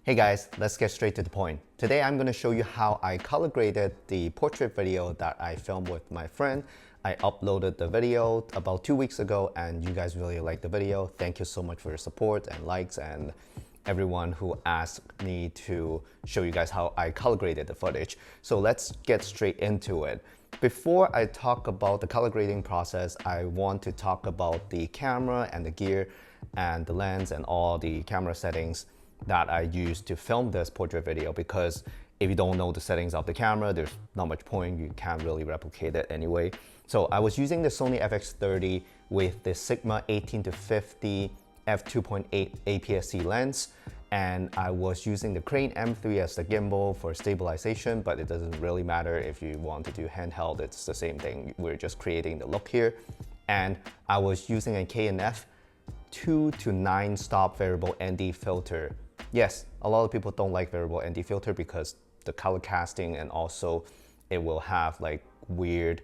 Hey guys, let's get straight to the point. Today I'm going to show you how I color graded the portrait video that I filmed with my friend. I uploaded the video about 2 weeks ago and you guys really liked the video. Thank you so much for your support and likes and everyone who asked me to show you guys how I color graded the footage. So let's get straight into it. Before I talk about the color grading process, I want to talk about the camera and the gear and the lens and all the camera settings that I used to film this portrait video, because if you don't know the settings of the camera, there's not much point, you can't really replicate it anyway. So I was using the Sony FX30 with the Sigma 18-50 f2.8 APS-C lens, and I was using the Crane M3 as the gimbal for stabilization, but it doesn't really matter if you want to do handheld, it's the same thing. We're just creating the look here. And I was using a K&F 2 to 9 stop variable ND filter. Yes, a lot of people don't like variable ND filter because the color casting, and also it will have like weird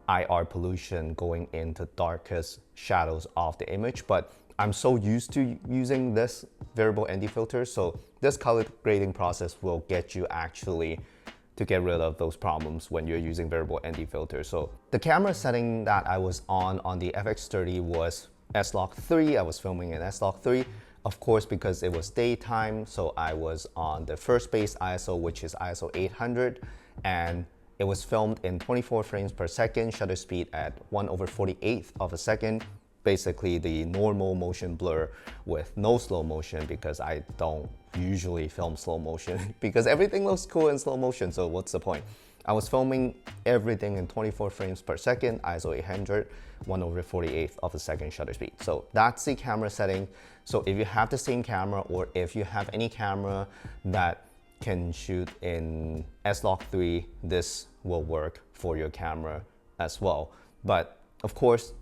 IR pollution going into darkest shadows of the image. But I'm so used to using this variable ND filter, so this color grading process will get you actually to get rid of those problems when you're using variable ND filter. So the camera setting that I was on the FX30 was S-log3. I was filming in S-log3, of course, because it was daytime. So I was on the first base ISO, which is ISO 800, and it was filmed in 24 frames per second, shutter speed at 1/48th of a second. Basically the normal motion blur with no slow motion, because I don't usually film slow motion because everything looks cool in slow motion, so what's the point? I was filming everything in 24 frames per second, ISO 800, 1/48th of a second shutter speed. So that's the camera setting. So if you have the same camera, or if you have any camera that can shoot in S-log3, this will work for your camera as well. But of course,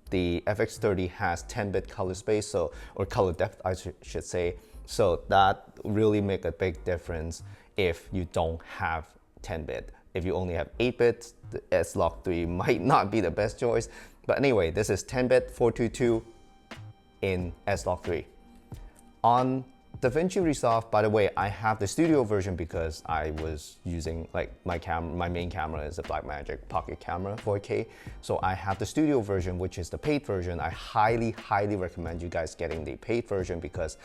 the FX30 has 10-bit color space, so, or color depth, I should say. So that really make a big difference if you don't have 10-bit. If you only have 8 bits, the S-log3 might not be the best choice. But anyway, this is 10-bit 422 in S-log3. On DaVinci Resolve, by the way, I have the studio version because I was using, like, my main camera is a Blackmagic Pocket Camera 4K. So I have the studio version, which is the paid version. I highly recommend you guys getting the paid version, because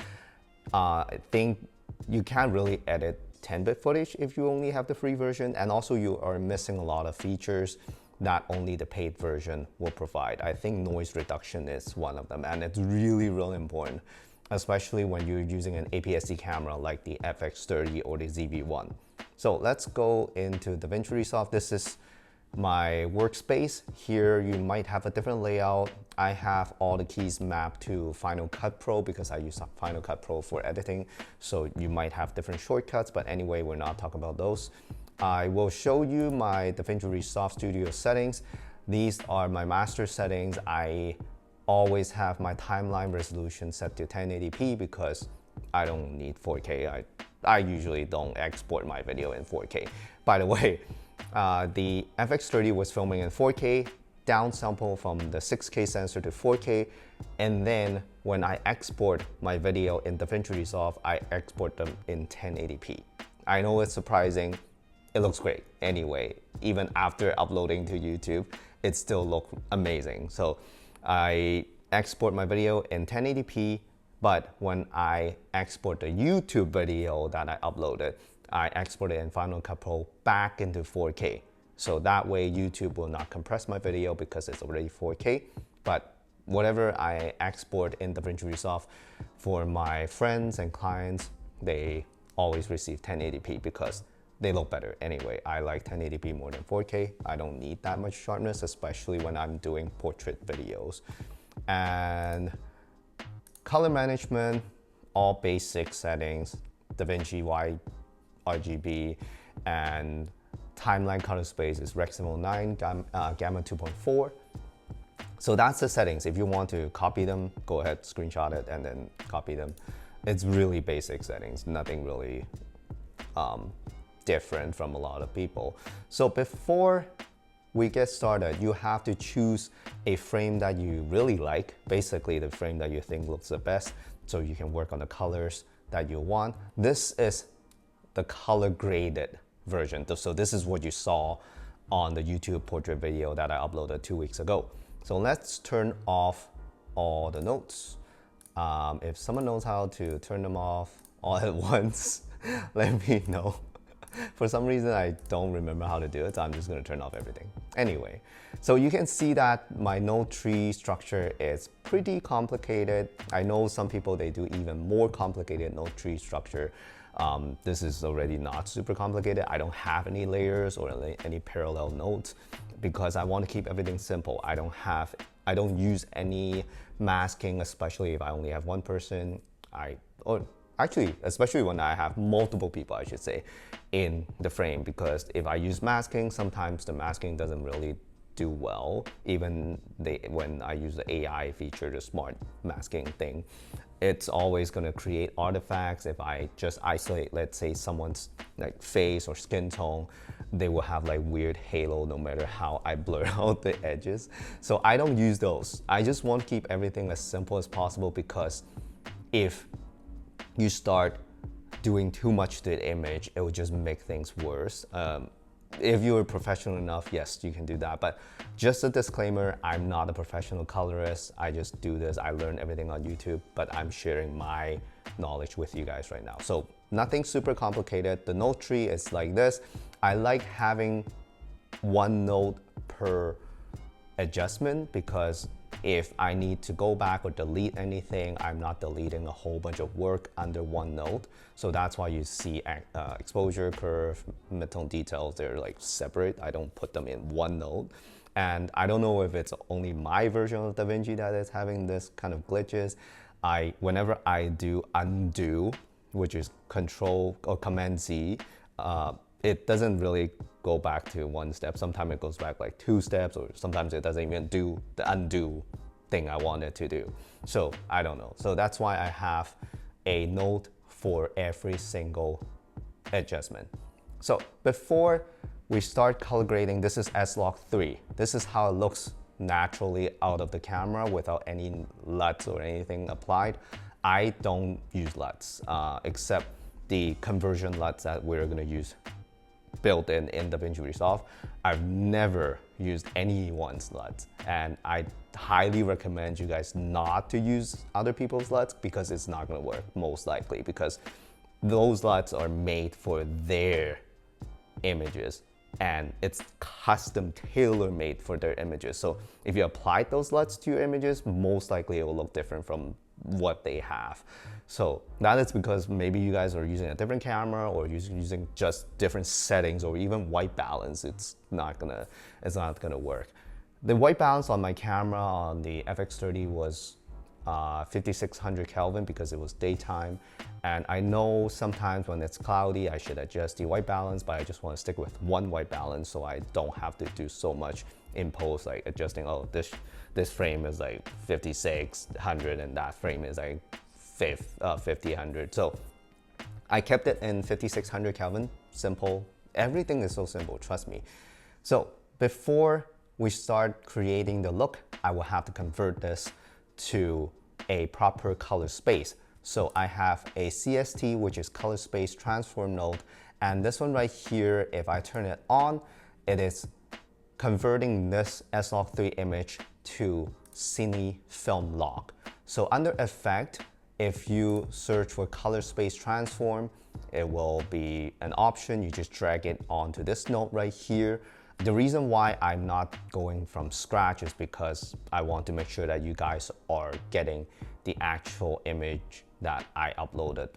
I think you can't really edit 10-bit footage if you only have the free version, and also you are missing a lot of features that only the paid version will provide. I think noise reduction is one of them, and it's really important, especially when you're using an APS-C camera like the FX30 or the ZV-1. So let's go into DaVinci Resolve. This is my workspace. Here you might have a different layout. I have all the keys mapped to Final Cut Pro because I use Final Cut Pro for editing. So you might have different shortcuts, but anyway, we're not talking about those. I will show you my DaVinci Resolve Studio settings. These are my master settings. I always have my timeline resolution set to 1080p because I don't need 4K. I usually don't export my video in 4K. By the way, the FX30 was filming in 4K, downsample from the 6K sensor to 4K, and then when I export my video in DaVinci Resolve, I export them in 1080p. I know it's surprising. It looks great anyway. Even after uploading to YouTube, it still looks amazing. So I export my video in 1080p, but when I export the YouTube video that I uploaded, I export it in Final Cut Pro back into 4K. So that way YouTube will not compress my video because it's already 4K. But whatever I export in DaVinci Resolve, for my friends and clients, they always receive 1080p because they look better anyway. I like 1080p more than 4K. I don't need that much sharpness, especially when I'm doing portrait videos. And color management, all basic settings, DaVinci Y RGB, and timeline color space is Rec 709, Gamma 2.4. So that's the settings. If you want to copy them, go ahead, screenshot it, and then copy them. It's really basic settings, nothing really different from a lot of people. So before we get started, you have to choose a frame that you really like, basically the frame that you think looks the best, so you can work on the colors that you want. This is the color graded version. So this is what you saw on the YouTube portrait video that I uploaded 2 weeks ago. So let's turn off all the notes. If someone knows how to turn them off all at once, let me know. For some reason, I don't remember how to do it, so I'm just gonna turn off everything. Anyway, so you can see that my node tree structure is pretty complicated. I know some people, they do even more complicated node tree structure. This is already not super complicated. I don't have any layers or any parallel nodes because I want to keep everything simple. I don't use any masking, especially if I only have one person. Actually, especially when I have multiple people, I should say, in the frame, because if I use masking, sometimes the masking doesn't really do well, even when I use the AI feature, the smart masking thing. It's always gonna create artifacts. If I just isolate, let's say, someone's like face or skin tone, they will have like weird halo no matter how I blur out the edges. So I don't use those. I just want to keep everything as simple as possible, because if you start doing too much to the image, it will just make things worse. If you're professional enough, yes, you can do that. But just a disclaimer, I'm not a professional colorist. I just do this. I learned everything on YouTube, but I'm sharing my knowledge with you guys right now. So nothing super complicated. The node tree is like this. I like having one node per adjustment, because if I need to go back or delete anything, I'm not deleting a whole bunch of work under one node. So that's why you see exposure curve, midtone details, they're like separate. I don't put them in one node. And I don't know if it's only my version of DaVinci that is having this kind of glitches. Whenever I do undo, which is Control or Command Z, it doesn't really go back to one step. Sometimes it goes back like 2 steps, or sometimes it doesn't even do the undo thing I wanted to do. So I don't know. So that's why I have a node for every single adjustment. So before we start color grading, this is S-log3. This is how it looks naturally out of the camera without any LUTs or anything applied. I don't use LUTs except the conversion LUTs that we're gonna use built in DaVinci Resolve. I've never used anyone's LUTs, and I highly recommend you guys not to use other people's LUTs, because it's not gonna work, most likely, because those LUTs are made for their images and it's custom tailor-made for their images. So if you applied those LUTs to your images, most likely it will look different from what they have. So that is because maybe you guys are using a different camera, or using just different settings, or even white balance. It's not gonna work. The white balance on my camera on the FX30 was 5600 Kelvin, because it was daytime. And I know sometimes when it's cloudy, I should adjust the white balance, but I just want to stick with one white balance, so I don't have to do so much in post, like adjusting, oh, this frame is like 5600 and that frame is like 5000. So I kept it in 5600 Kelvin, simple. Everything is so simple, trust me. So before we start creating the look, I will have to convert this to a proper color space. So I have a CST, which is color space transform node. And this one right here, if I turn it on, it is converting this S-log3 image to Cine film log. So under effect, if you search for color space transform, it will be an option. You just drag it onto this node right here. The reason why I'm not going from scratch is because I want to make sure that you guys are getting the actual image that I uploaded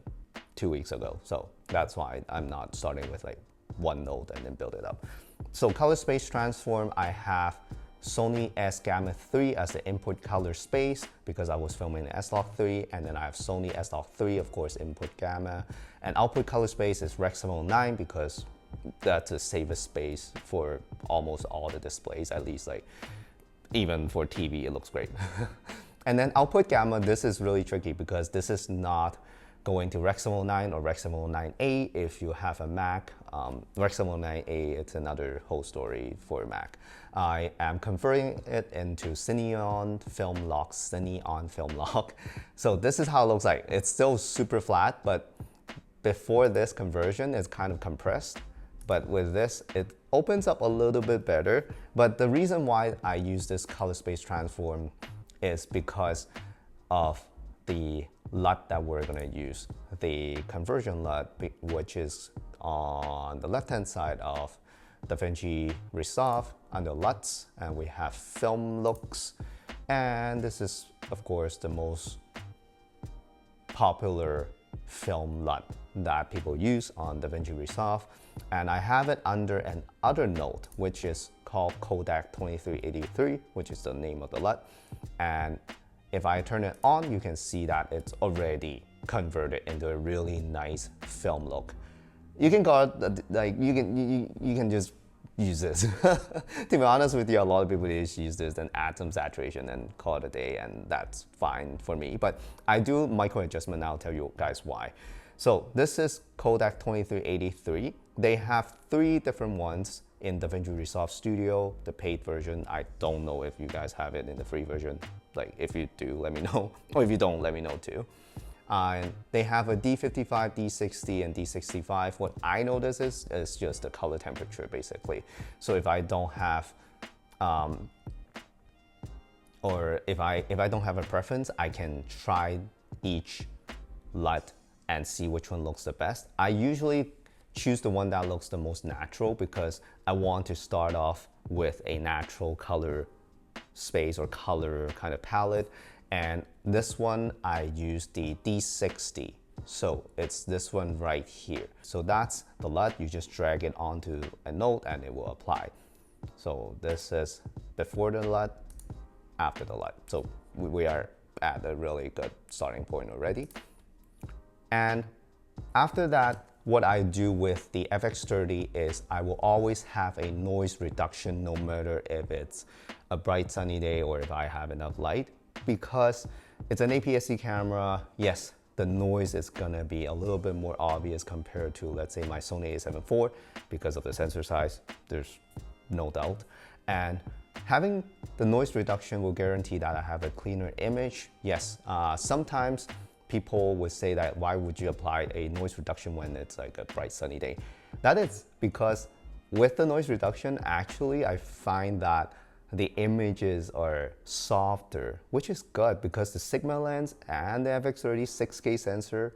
2 weeks ago. So that's why I'm not starting with like one node and then build it up. So color space transform, I have Sony S-log3 as the input color space, because I was filming S-log3, and then I have Sony S-log3, of course, input gamma, and output color space is Rec 709, because that's the safest space for almost all the displays, at least like even for TV, it looks great. And then output gamma, this is really tricky because this is not going to Rec 709 or Rec 709A if you have a Mac. Rec 709A, it's another whole story for Mac. I am converting it into Cineon film lock, Cineon film lock. So this is how it looks like. It's still super flat, but before this conversion, it's kind of compressed. But with this, it opens up a little bit better. But the reason why I use this color space transform is because of the LUT that we're gonna use. The conversion LUT, which is on the left-hand side of DaVinci Resolve under LUTs, and we have film looks. And this is, of course, the most popular film LUT that people use on DaVinci Resolve. And I have it under an other node, which is called Kodak 2383, which is the name of the LUT. And if I turn it on, you can see that it's already converted into a really nice film look. You can call it, like, you can just use this. To be honest with you, a lot of people just use this and add some saturation and call it a day, and that's fine for me. But I do micro adjustment, and I'll tell you guys why. So this is Kodak 2383. They have 3 different ones in DaVinci Resolve Studio, the paid version. I don't know if you guys have it in the free version. Like, if you do, let me know. Or if you don't, let me know too. They have a D55, D60, and D65. What I notice is just the color temperature, basically. So if I don't have, or if I don't have a preference, I can try each LUT and see which one looks the best. I usually choose the one that looks the most natural because I want to start off with a natural color space or color kind of palette. And this one, I use the D60. So it's this one right here. So that's the LUT. You just drag it onto a node and it will apply. So this is before the LUT, after the LUT. So we are at a really good starting point already. And after that, what I do with the FX30 is I will always have a noise reduction no matter if it's a bright sunny day or if I have enough light. Because it's an APS-C camera, yes, the noise is gonna be a little bit more obvious compared to, let's say, my Sony A7 IV because of the sensor size, there's no doubt. And having the noise reduction will guarantee that I have a cleaner image. Yes, sometimes people would say that why would you apply a noise reduction when it's like a bright sunny day? That is because with the noise reduction, actually, I find that the images are softer, which is good because the Sigma lens and the FX30 6K sensor,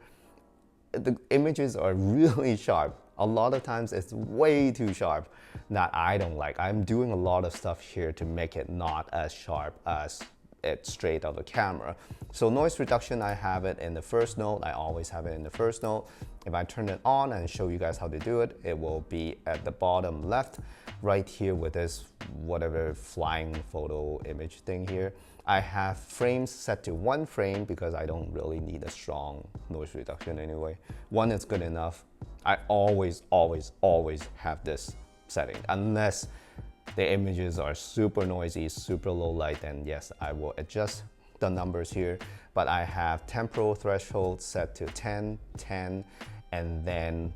the images are really sharp. A lot of times it's way too sharp that I don't like. I'm doing a lot of stuff here to make it not as sharp as it straight out of the camera. So noise reduction, I have it in the first node. I always have it in the first node. If I turn it on and show you guys how to do it, it will be at the bottom left, right here with this whatever flying photo image thing here. I have frames set to 1 frame because I don't really need a strong noise reduction anyway. 1 is good enough. I always have this setting unless the images are super noisy, super low light, then yes, I will adjust the numbers here. But I have temporal threshold set to 10, 10, and then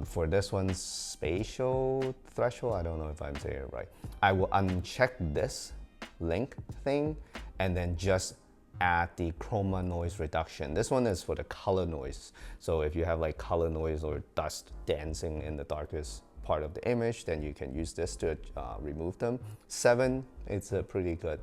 for this one, spatial threshold, I don't know if I'm saying it right. I will uncheck this link thing and then just add the chroma noise reduction. This one is for the color noise. So if you have like color noise or dust dancing in the darkest part of the image, then you can use this to remove them. 7, it's a pretty good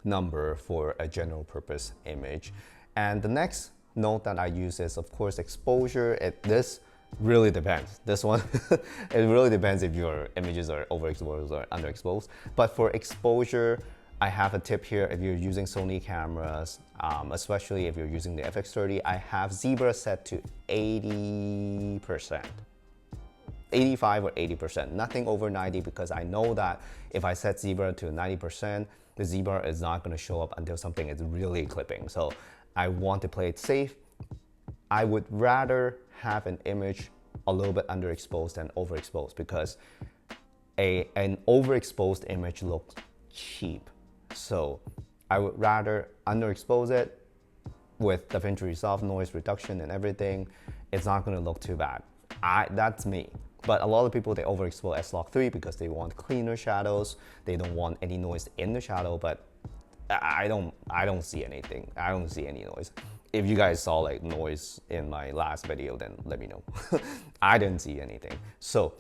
number for a general purpose image. And the next node that I use is, of course, exposure. This really depends. This one, it really depends if your images are overexposed or underexposed. But for exposure, I have a tip here. If you're using Sony cameras, especially if you're using the FX30, I have Zebra set to 80%. 85 or 80%, nothing over 90, because I know that if I set Zebra to 90%, the Zebra is not going to show up until something is really clipping. So I want to play it safe. I would rather have an image a little bit underexposed than overexposed because an overexposed image looks cheap. So I would rather underexpose it with DaVinci Resolve noise reduction and everything, it's not gonna look too bad. That's me. But a lot of people, they overexpose S-log3 because they want cleaner shadows. They don't want any noise in the shadow, but I don't see anything. I don't see any noise. If you guys saw like noise in my last video, then let me know. I didn't see anything. So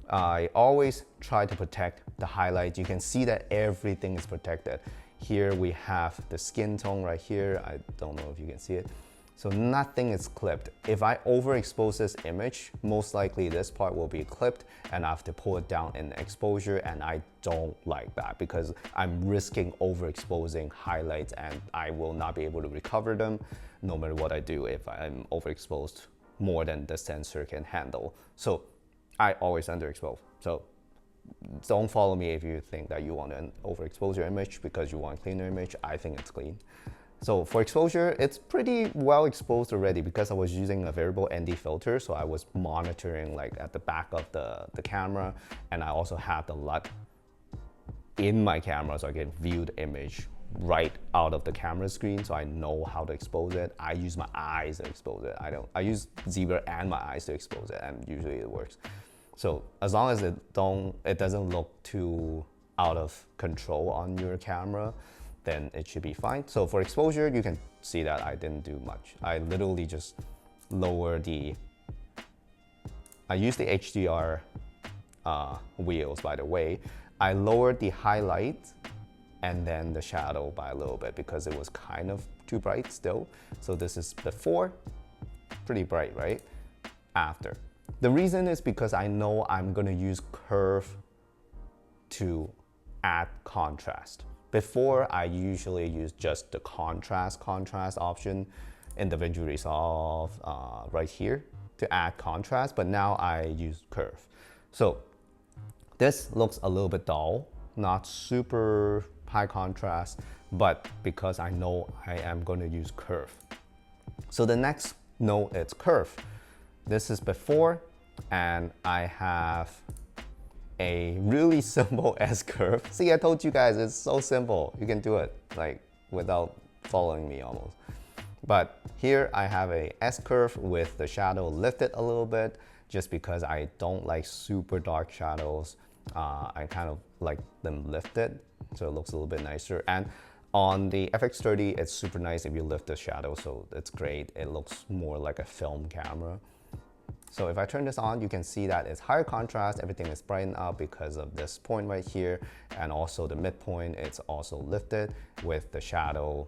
I always try to protect the highlights. You can see that everything is protected. Here we have the skin tone right here. I don't know if you can see it. So nothing is clipped. If I overexpose this image, most likely this part will be clipped and I have to pull it down in exposure, and I don't like that because I'm risking overexposing highlights and I will not be able to recover them no matter what I do if I'm overexposed more than the sensor can handle. So I always underexpose. So don't follow me if you think that you want to overexpose your image because you want a cleaner image. I think it's clean. So for exposure, it's pretty well exposed already because I was using a variable ND filter. So I was monitoring like at the back of the camera, and I also have the LUT in my camera so I can view the image right out of the camera screen, so I know how to expose it. I use my eyes to expose it. I use zebra and my eyes to expose it, and usually it works. So as long as it doesn't look too out of control on your camera, then it should be fine. So for exposure, you can see that I didn't do much. I literally just lower I use the HDR wheels, by the way. I lowered the highlight and then the shadow by a little bit because it was kind of too bright still. So this is before, pretty bright, right? After. The reason is because I know I'm gonna use curve to add contrast. Before, I usually use just the contrast option in DaVinci Resolve right here to add contrast, but now I use curve. So this looks a little bit dull, not super high contrast, but because I know I am going to use curve. So the next node is curve. This is before, and I have a really simple S-curve. See, I told you guys, it's so simple. You can do it like without following me almost. But here I have a S-curve with the shadow lifted a little bit just because I don't like super dark shadows. I kind of like them lifted, so it looks a little bit nicer. And on the FX30, it's super nice if you lift the shadow, so it's great. It looks more like a film camera. So if I turn this on, you can see that it's higher contrast, everything is brightened up because of this point right here, and also the midpoint, it's also lifted with the shadow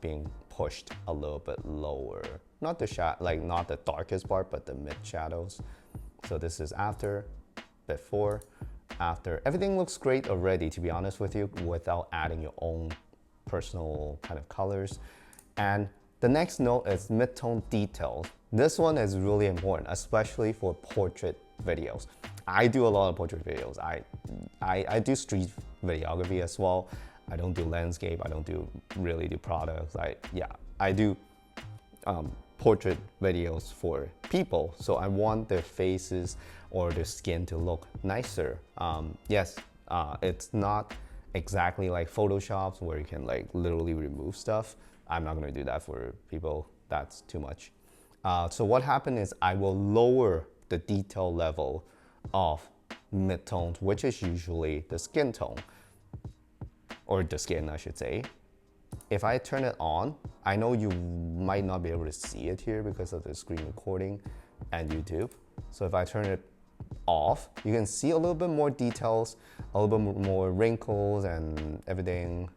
being pushed a little bit lower. Not not the darkest part, but the mid shadows. So this is after, before, after. Everything looks great already, to be honest with you, without adding your own personal kind of colors. And the next note is mid-tone details. This one is really important, especially for portrait videos. I do a lot of portrait videos. I do street videography as well. I don't do landscape. I don't really do products. I do portrait videos for people. So I want their faces or their skin to look nicer. Yes, it's not exactly like Photoshop where you can like literally remove stuff. I'm not gonna do that for people. That's too much. So what happened is I will lower the detail level of mid-tones, which is usually the skin tone, or the skin, I should say. If I turn it on, I know you might not be able to see it here because of the screen recording and YouTube. So if I turn it off, you can see a little bit more details, a little bit more wrinkles and everything.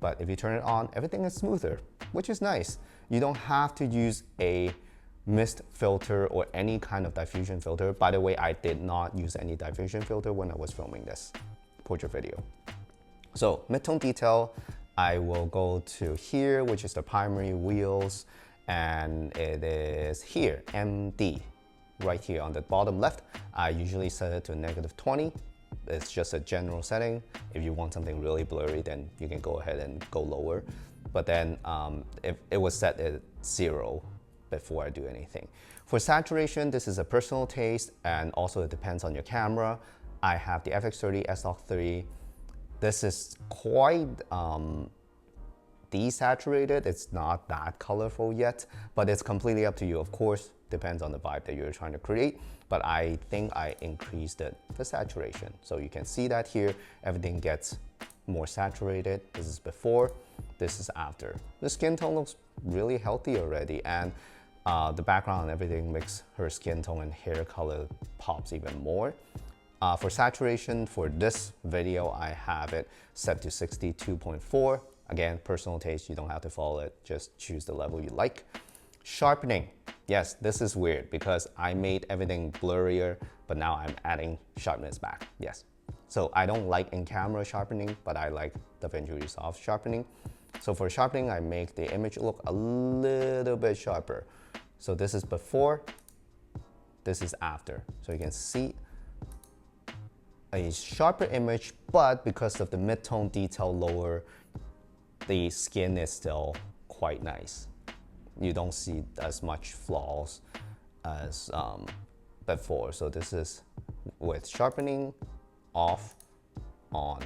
But if you turn it on, everything is smoother, which is nice. You don't have to use a mist filter or any kind of diffusion filter. By the way, I did not use any diffusion filter when I was filming this portrait video. So mid-tone detail, I will go to here, which is the primary wheels, and it is here, MD, right here on the bottom left. I usually set it to -20. It's just a general setting. If you want something really blurry, then you can go ahead and go lower. But then if it was set at 0 before I do anything. For saturation, this is a personal taste, and also it depends on your camera. I have the FX30 S-log3. This is quite desaturated. It's not that colorful yet, but it's completely up to you. Of course, depends on the vibe that you're trying to create, but I think I increased the saturation. So you can see that here, everything gets more saturated. This is before, this is after. The skin tone looks really healthy already, and the background and everything makes her skin tone and hair color pops even more. For saturation, for this video, I have it set to 62.4. Again, personal taste, you don't have to follow it, just choose the level you like. Sharpening, yes, this is weird because I made everything blurrier, but now I'm adding sharpness back, yes. So I don't like in-camera sharpening, but I like DaVinci Resolve sharpening. So for sharpening, I make the image look a little bit sharper. So this is before, this is after. So you can see a sharper image, but because of the mid-tone detail lower, the skin is still quite nice. You don't see as much flaws as before. So this is with sharpening, off, on.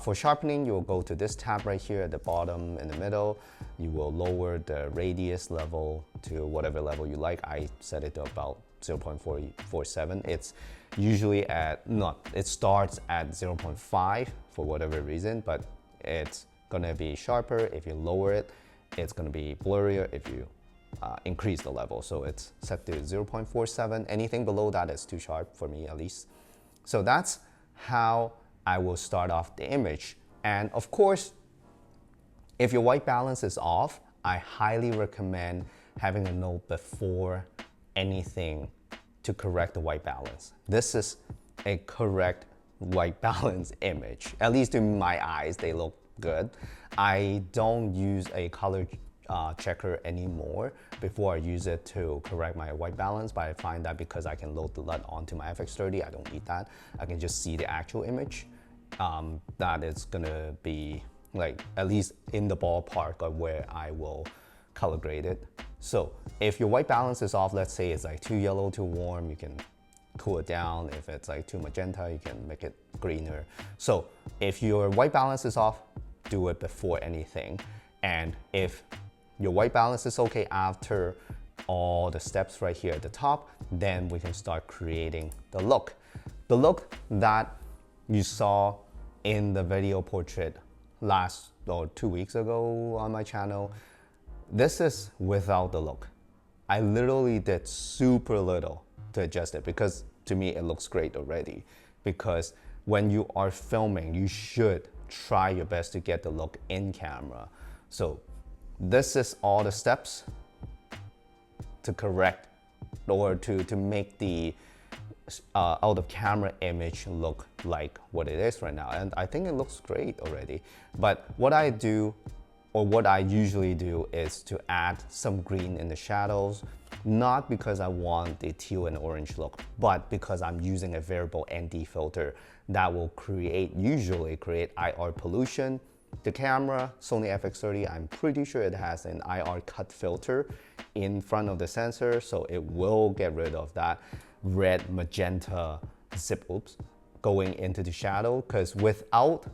For sharpening, you'll go to this tab right here at the bottom in the middle. You will lower the radius level to whatever level you like. I set it to about 0.47. It's usually at, it starts at 0.5 for whatever reason, but it's gonna be sharper. If you lower it, it's gonna be blurrier if you increase the level. So it's set to 0.47. Anything below that is too sharp for me, at least. So that's how I will start off the image. And of course, if your white balance is off, I highly recommend having a note before anything to correct the white balance. This is a correct white balance image. At least in my eyes, they look good. I don't use a color checker anymore. Before I use it to correct my white balance, but I find that because I can load the LUT onto my FX30, I don't need that. I can just see the actual image. That is gonna be like at least in the ballpark of where I will color grade it. So if your white balance is off, let's say it's like too yellow, too warm, you can cool it down. If it's like too magenta, you can make it greener. So if your white balance is off, do it before anything. And if your white balance is okay after all the steps right here at the top, then we can start creating the look. The look that you saw in the video portrait last or 2 weeks ago on my channel, this is without the look. I literally did super little to adjust it because to me it looks great already. Because when you are filming, you should try your best to get the look in camera. So this is all the steps to correct or to make the out of camera image look like what it is right now. And I think it looks great already. But what I do, or what I usually do, is to add some green in the shadows, not because I want the teal and orange look, but because I'm using a variable ND filter that will usually create IR pollution. The camera, Sony FX30, I'm pretty sure it has an IR cut filter in front of the sensor, so it will get rid of that red magenta zip going into the shadow, because without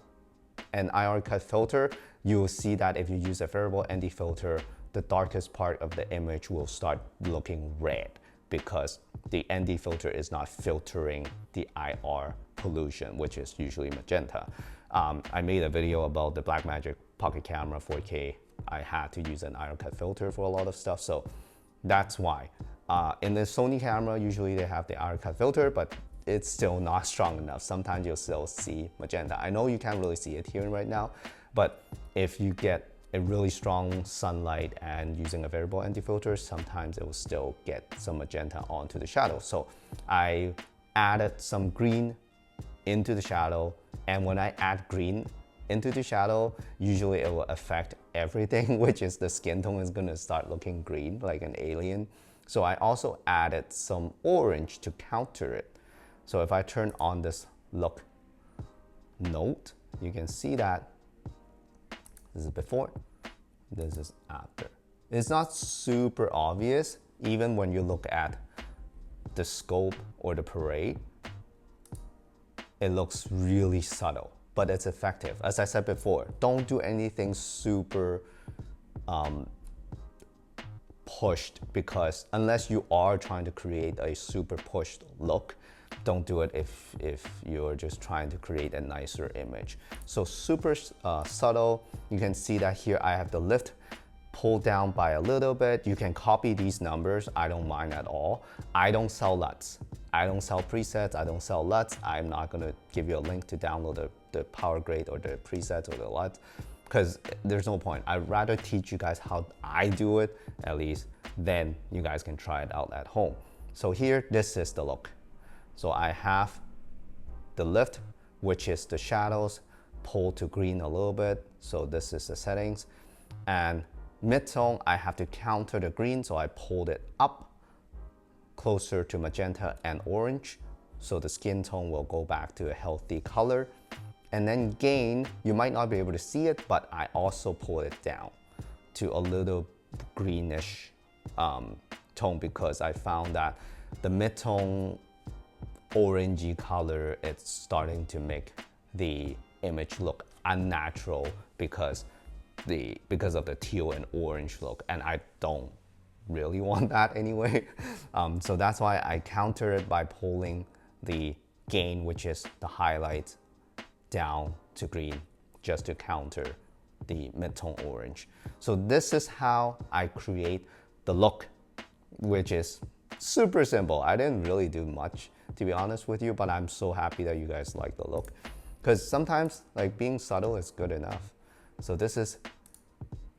an IR cut filter, you will see that if you use a variable ND filter, the darkest part of the image will start looking red because the ND filter is not filtering the IR pollution, which is usually magenta. I made a video about the Blackmagic Pocket Camera 4K. I had to use an IR cut filter for a lot of stuff, so that's why. In the Sony camera, usually they have the IR cut filter, but it's still not strong enough. Sometimes you'll still see magenta. I know you can't really see it here right now, but if you get a really strong sunlight and using a variable ND filter, sometimes it will still get some magenta onto the shadow. So I added some green into the shadow, and when I add green into the shadow, usually it will affect everything, which is the skin tone is gonna start looking green like an alien. So I also added some orange to counter it. So if I turn on this look note, you can see that this is before, this is after. It's not super obvious, even when you look at the scope or the parade. It looks really subtle. but it's effective. As I said before, don't do anything super pushed, because unless you are trying to create a super pushed look, don't do it if you're just trying to create a nicer image. So super subtle. You can see that here I have the lift pulled down by a little bit. You can copy these numbers. I don't mind at all. I don't sell LUTs. I don't sell presets. I don't sell LUTs. I'm not gonna give you a link to download the Powergrade or the presets or the LUTs, because there's no point. I'd rather teach you guys how I do it, at least, then you guys can try it out at home. So here, this is the look. So I have the lift, which is the shadows, pulled to green a little bit. So this is the settings. And mid-tone, I have to counter the green, so I pulled it up closer to magenta and orange. So the skin tone will go back to a healthy color. And then gain, you might not be able to see it, but I also pulled it down to a little greenish tone, because I found that the mid-tone orangey color, it's starting to make the image look unnatural because of the teal and orange look, and I don't really want that anyway. So that's why I counter it by pulling the gain, which is the highlight, down to green, just to counter the mid-tone orange. So this is how I create the look, which is super simple. I didn't really do much, to be honest with you, but I'm so happy that you guys like the look, because sometimes like being subtle is good enough. So this is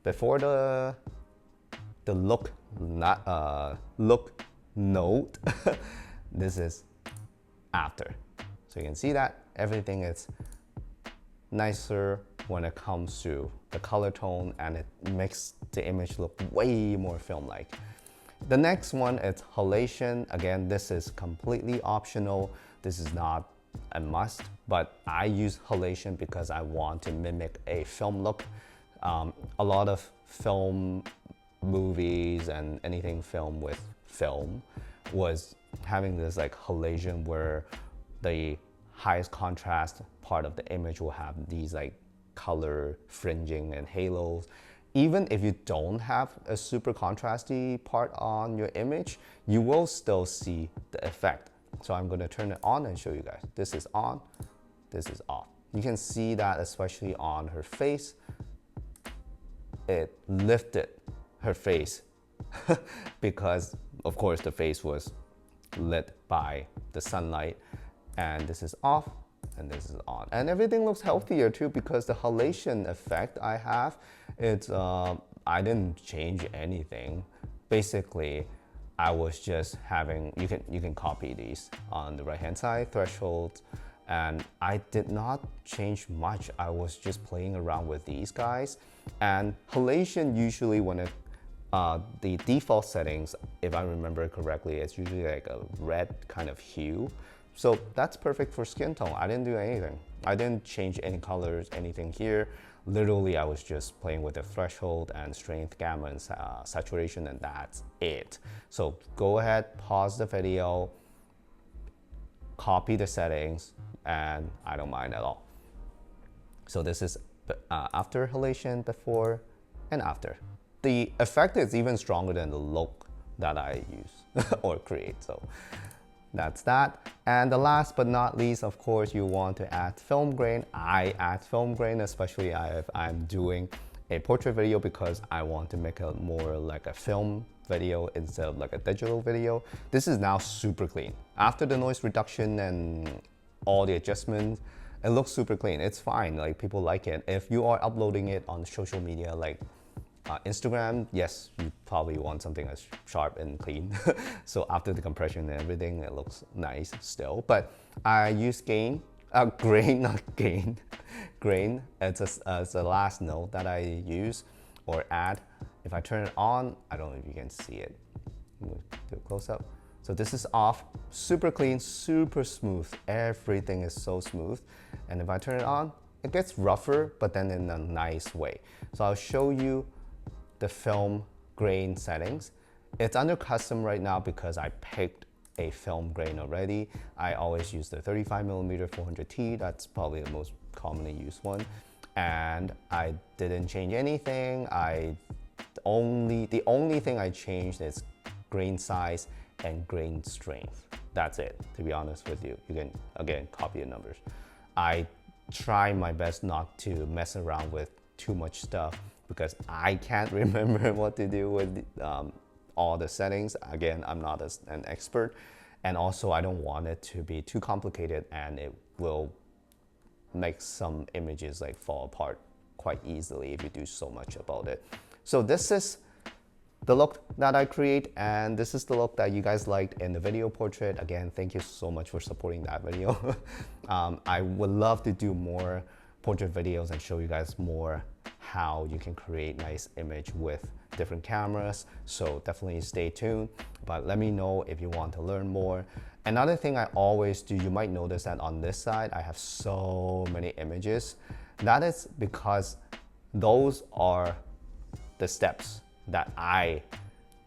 before the look, not look note. This is after. So you can see that everything is nicer when it comes to the color tone, and it makes the image look way more film-like. The next one is halation. Again, this is completely optional. This is not a must, but I use halation because I want to mimic a film look. A lot of film movies and anything filmed with film was having this like halation, where the highest contrast part of the image will have these like color fringing and halos. Even if you don't have a super contrasty part on your image, you will still see the effect. So I'm going to turn it on and show you guys. This is on, this is off. You can see that especially on her face, it lifted her face because of course the face was lit by the sunlight. And this is off and this is on, and everything looks healthier too, because the halation effect I have, it's I didn't change anything. Basically I was just having, you can copy these on the right hand side, thresholds, and I did not change much. I was just playing around with these guys. And halation, usually when it the default settings, if I remember correctly, it's usually like a red kind of hue. So that's perfect for skin tone. I didn't do anything. I didn't change any colors, anything here. Literally, I was just playing with the threshold and strength, gamma, and saturation, and that's it. So go ahead, pause the video, copy the settings, and I don't mind at all. So this is after halation, before, and after. The effect is even stronger than the look that I use or create. So that's that. And the last but not least, of course, you want to add film grain. I add film grain, especially if I'm doing a portrait video, because I want to make it more like a film video instead of like a digital video. This is now super clean. After the noise reduction and all the adjustments, it looks super clean. It's fine, like people like it. If you are uploading it on social media like Instagram, yes, you probably want something as sharp and clean. So after the compression and everything, it looks nice still. But I use grain, not gain, grain. It's a last note that I use or add. If I turn it on, I don't know if you can see it. Do a close up. So this is off, super clean, super smooth. Everything is so smooth. And if I turn it on, it gets rougher, but then in a nice way. So I'll show you the film grain settings. It's under custom right now because I picked a film grain already. I always use the 35mm 400T. That's probably the most commonly used one. And I didn't change anything. The only thing I changed is grain size and grain strength. That's it, to be honest with you. You can, again, copy the numbers. I try my best not to mess around with too much stuff because I can't remember what to do with all the settings. Again, I'm not an expert. And also, I don't want it to be too complicated and it will make some images like fall apart quite easily if you do so much about it. So this is the look that I create, and this is the look that you guys liked in the video portrait. Again, thank you so much for supporting that video. I would love to do more portrait videos and show you guys more how you can create nice image with different cameras. So definitely stay tuned, but let me know if you want to learn more. Another thing I always do, you might notice that on this side, I have so many images. That is because those are the steps that I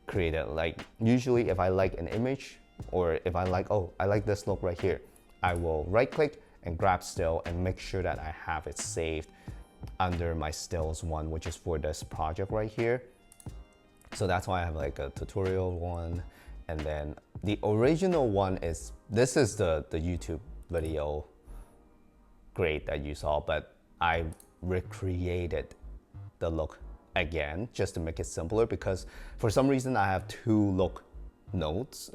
created. Like usually if I like an image or if I like, oh, I like this look right here, I will right click and grab still and make sure that I have it saved under my stills one, which is for this project right here. So that's why I have like a tutorial one. And then the original one is, this is the YouTube video grade that you saw, but I recreated the look again just to make it simpler because for some reason I have two look notes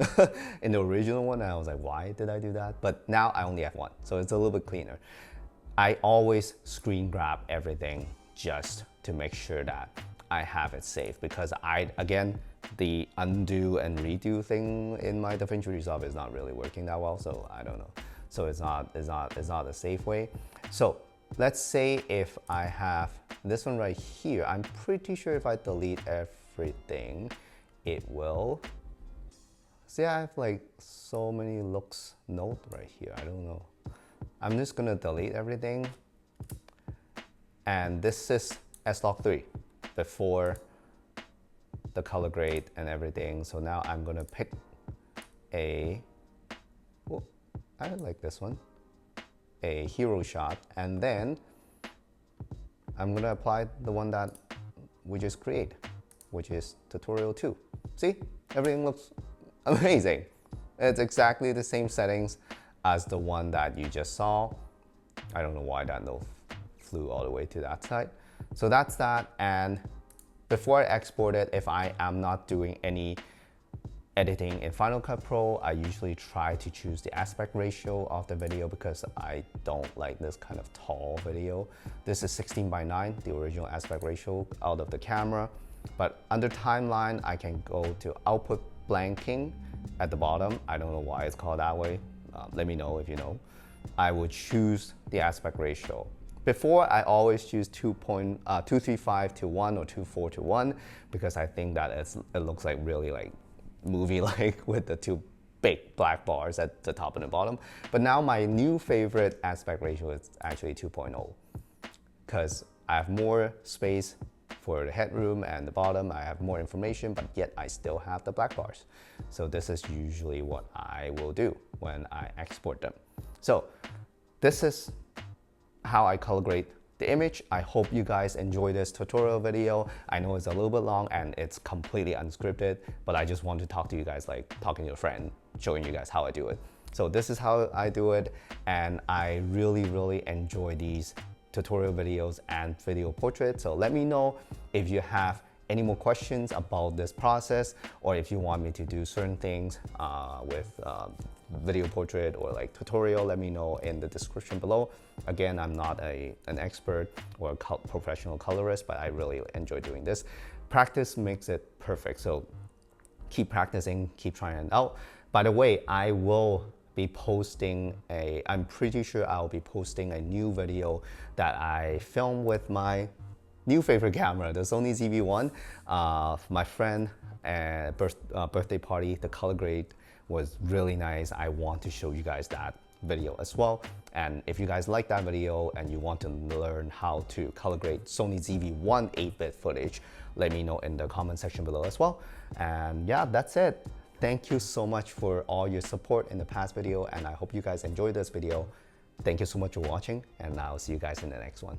in the original one and I was like, why did I do that? But now I only have one, so it's a little bit cleaner. I always screen grab everything just to make sure that I have it saved because again, the undo and redo thing in my DaVinci Resolve is not really working that well, so I don't know. So it's not a safe way. So let's say if I have this one right here, I'm pretty sure if I delete everything, it will. See, I have like so many looks note right here. I don't know. I'm just gonna delete everything. And this is S-log3 before the color grade and everything. So now I'm gonna pick I like this one, a hero shot, and then I'm gonna apply the one that we just created, which is tutorial 2. See, everything looks amazing. It's exactly the same settings as the one that you just saw. I don't know why that note flew all the way to that side. So that's that. And before I export it, if I am not doing any editing in Final Cut Pro, I usually try to choose the aspect ratio of the video because I don't like this kind of tall video. This is 16:9, the original aspect ratio out of the camera. But under timeline, I can go to output blanking at the bottom. I don't know why it's called that way. Let me know if you know. I would choose the aspect ratio. Before, I always choose 2.235 to 1 or 2.4 to 1 because I think that it looks like really like movie-like with the two big black bars at the top and the bottom. But now my new favorite aspect ratio is actually 2.0 because I have more space for the headroom and the bottom. I have more information, but yet I still have the black bars. So this is usually what I will do when I export them. So this is how I color grade the image. I hope you guys enjoy this tutorial video. I know it's a little bit long and it's completely unscripted, but I just want to talk to you guys like talking to a friend, showing you guys how I do it. So this is how I do it, and I really enjoy these tutorial videos and video portraits. So let me know if you have any more questions about this process, or if you want me to do certain things with video portrait or like tutorial, let me know in the description below. Again, I'm not an expert or a professional colorist, but I really enjoy doing this. Practice makes it perfect. So keep practicing, keep trying it out. By the way, I will be posting I'm pretty sure I'll be posting a new video that I filmed with my new favorite camera, the Sony ZV-1. My friend birthday party, the color grade was really nice. I want to show you guys that video as well. And if you guys like that video and you want to learn how to color grade Sony ZV-1 8-bit footage, let me know in the comment section below as well. And yeah, that's it. Thank you so much for all your support in the past video, and I hope you guys enjoyed this video. Thank you so much for watching, and I'll see you guys in the next one.